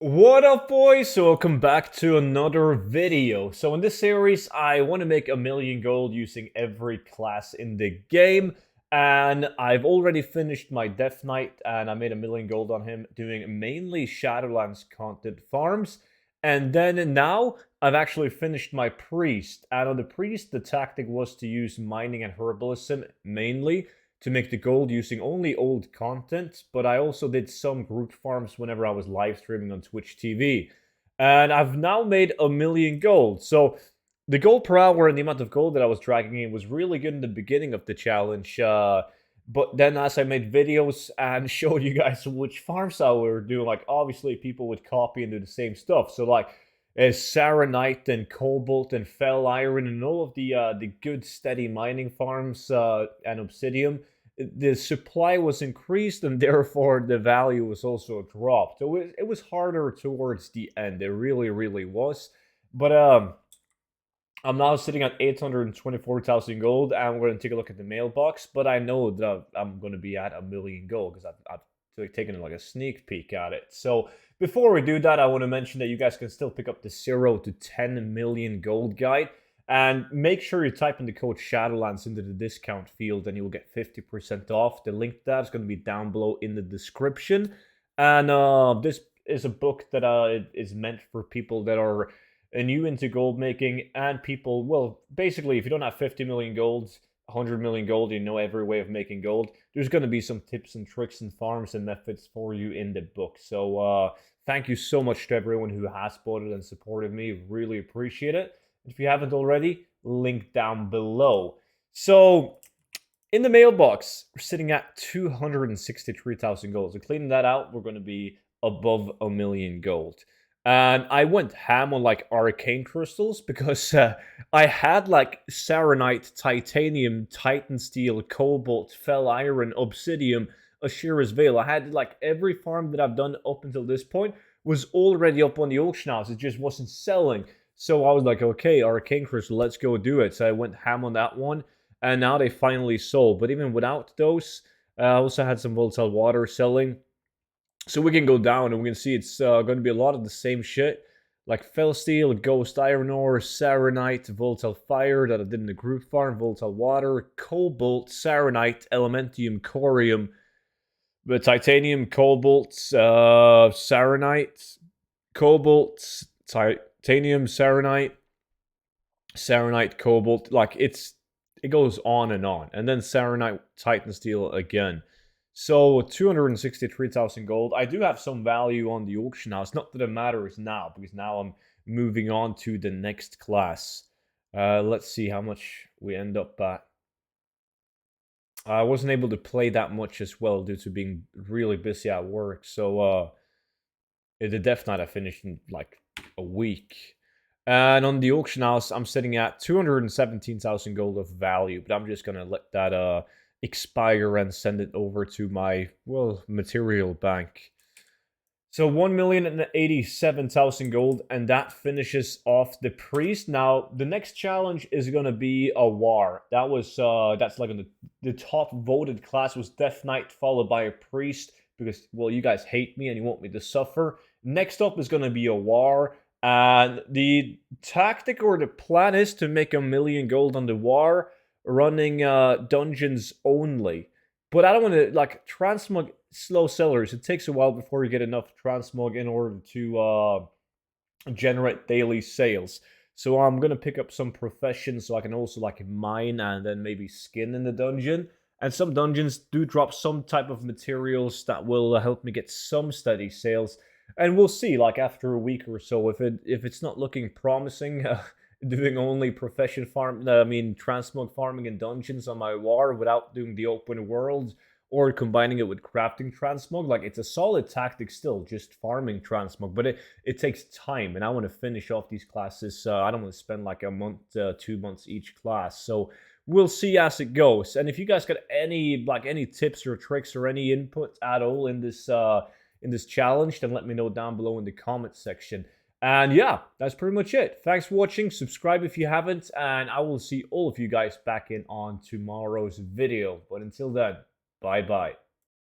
What up, boys? So welcome back to another video. So in this series, I want to make 1,000,000 gold using every class in the game. And I've already finished my Death Knight, and I made 1,000,000 gold on him doing mainly Shadowlands content farms. And then now, I've actually finished my Priest. And on the Priest, the tactic was to use mining and herbalism mainly to make the gold using only old content, but I also did some group farms whenever I was live streaming on Twitch TV. And I've now made 1,000,000 gold. So the gold per hour and the amount of gold that I was dragging in was really good in the beginning of the challenge. But then as I made videos and showed you guys which farms I were doing, like obviously people would copy and do the same stuff. So like Saronite and Cobalt and Fell Iron and all of the good steady mining farms and Obsidian, the supply was increased and therefore the value was also dropped. So it was harder towards the end. It really, really was. But I'm now sitting at 824,000 gold, and we're going to take a look at the mailbox. But I know that I'm going to be at 1,000,000 gold because I've taken like a sneak peek at it. So before we do that, I want to mention that you guys can still pick up the 0 to 10 million gold guide. And make sure you type in the code Shadowlands into the discount field and you'll get 50% off. The link to that is going to be down below in the description. And this is a book that is meant for people that are new into gold making and people, well, basically, if you don't have 50 million gold, 100 million gold, you know every way of making gold, there's going to be some tips and tricks and farms and methods for you in the book. So thank you so much to everyone who has bought it and supported me. Really appreciate it. If you haven't already, link down below. So, in the mailbox, we're sitting at 263,000 gold. So, cleaning that out, we're going to be above 1,000,000 gold. And I went ham on like arcane crystals because I had like Saronite, Titanium, Titan Steel, Cobalt, Fell Iron, Obsidian, Ashira's Veil. I had like every farm that I've done up until this point was already up on the auction house. It just wasn't selling. So I was like, okay, Arcane Crystal, let's go do it. So I went ham on that one, and now they finally sold. But even without those, I also had some Volatile Water selling. So we can go down, and we can see it's going to be a lot of the same shit. Like Fell Steel, Ghost Iron Ore, Saronite, Volatile Fire that I did in the group farm, Volatile Water, Cobalt, Saronite, Elementium, Corium, the Titanium, Cobalt, Saronite, Cobalt, Titanium, Saronite, Cobalt. Like it goes on. And then Saronite, Titan Steel again. So 263,000 gold. I do have some value on the auction house. Not that it matters now, because now I'm moving on to the next class. Let's see how much we end up at. I wasn't able to play that much as well due to being really busy at work. So the Death Knight I finished in like a week. And on the auction house, I'm sitting at 217,000 gold of value, but I'm just gonna let that expire and send it over to my, well, material bank. So 1,087,000 gold, and that finishes off the Priest. Now, the next challenge is gonna be a war. That's like the top voted class was Death Knight, followed by a Priest, because, well, you guys hate me and you want me to suffer. Next up is gonna be a war. And the tactic or the plan is to make 1,000,000 gold on the war, running dungeons only. But I don't want to, like, transmog slow sellers. It takes a while before you get enough transmog in order to generate daily sales. So I'm going to pick up some professions so I can also, like, mine and then maybe skin in the dungeon. And some dungeons do drop some type of materials that will help me get some steady sales. And we'll see, like, after a week or so, if it's not looking promising, doing only profession transmog farming in dungeons on my war without doing the open world, or combining it with crafting transmog. Like, it's a solid tactic still, just farming transmog, but it takes time, and I want to finish off these classes. I don't want to spend like a month, 2 months each class, so we'll see as it goes. And if you guys got any tips or tricks or any input at all in this challenge, then let me know down below in the comment section. And yeah, that's pretty much it. Thanks for watching. Subscribe if you haven't, and I will see all of you guys back in on tomorrow's video. But until then, bye-bye.